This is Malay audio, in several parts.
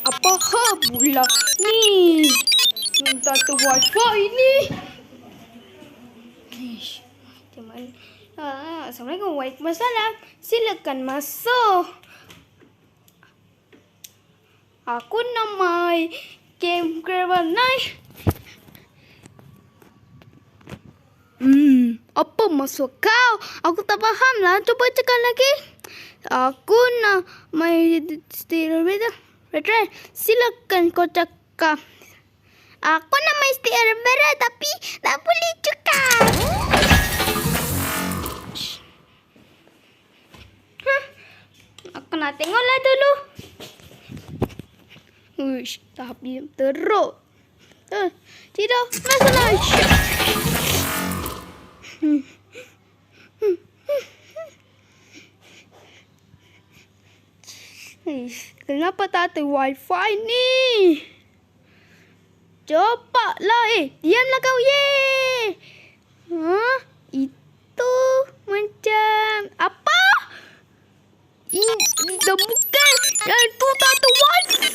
Apa hal pula ni? Minta tu wifi ni. Assalamualaikum. Waalaikumsalam. Silakan masuk. Aku nak main game Gravel Knight. Apa maksud kau? Aku tak faham lah. Cuba cakap lagi. Aku nak main Steel Rider. Silakan kau cakap. Aku nak main Steel Rider tapi tak boleh cakap. Aku nak tengoklah dulu. Uish, tapi teruk. Tidak, masalah. Kenapa tak ada wifi ni? Cepatlah. Diamlah kau. Itu macam apa? Itu bukan. Yang itu tak ada wifi.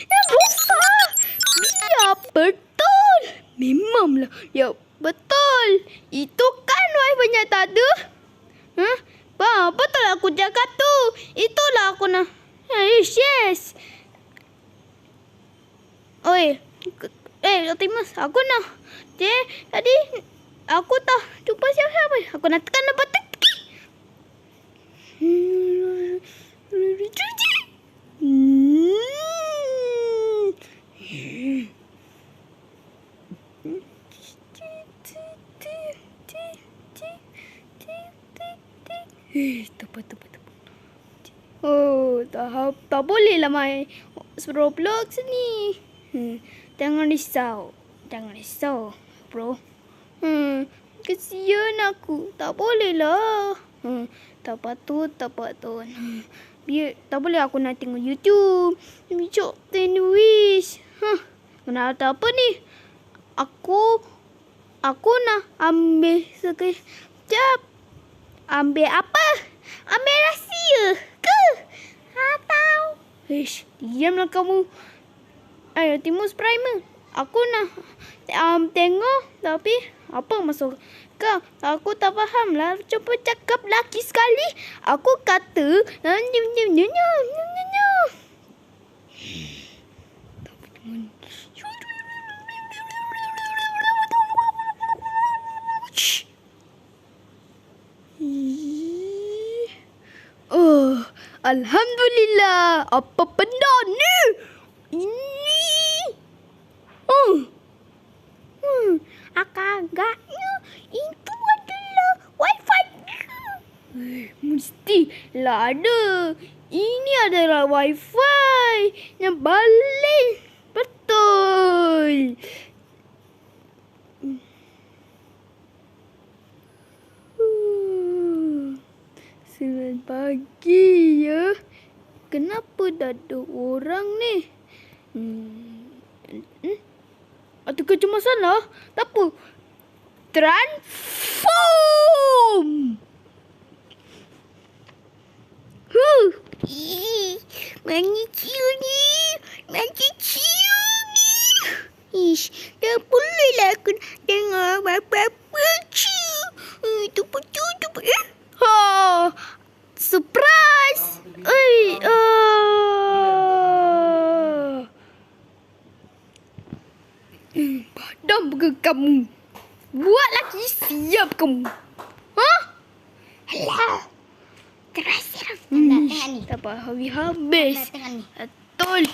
Yang rosak. Biar betul. Memanglah. Ya, betul. Itu kan wifi-nya tak ada. Betul aku jaga tu. Itulah aku nak. Yes. Optimus, aku nak. Tadi aku tak jumpa siapa-siapa. Aku nak tekan nombor tekan. Tepat. Tak boleh lah main Roblox ni. Jangan risau, bro. Kesian aku. Tak boleh lah. Tak patut. Biar tak boleh aku nak tengok YouTube. Besok sandwich. Nak ada apa ni? Aku nak ambil sekejap. Ambil apa? Ambil rahsia ke? Atau? Diamlah kamu. Optimus Prime. Aku nak tengok. Tapi apa maksud kau? Aku tak faham lah. Cuba cakap lagi sekali. Aku kata. Alhamdulillah. Apa benda ni? Ini. Agaknya itu adalah wifi. Mestilah ada. Ini adalah wifi yang balik. Betul. Selamat pagi ya. Kenapa dah ada orang ni? Atau kecemasan? Tak apa. Transform. Manusia ni. Tak bolehlah aku tengok apa-apa. Itu betul. Surprise. Padam ke kamu? Buat lagi siap kamu. Alah. Terasa. Tak apa, habis. Betul.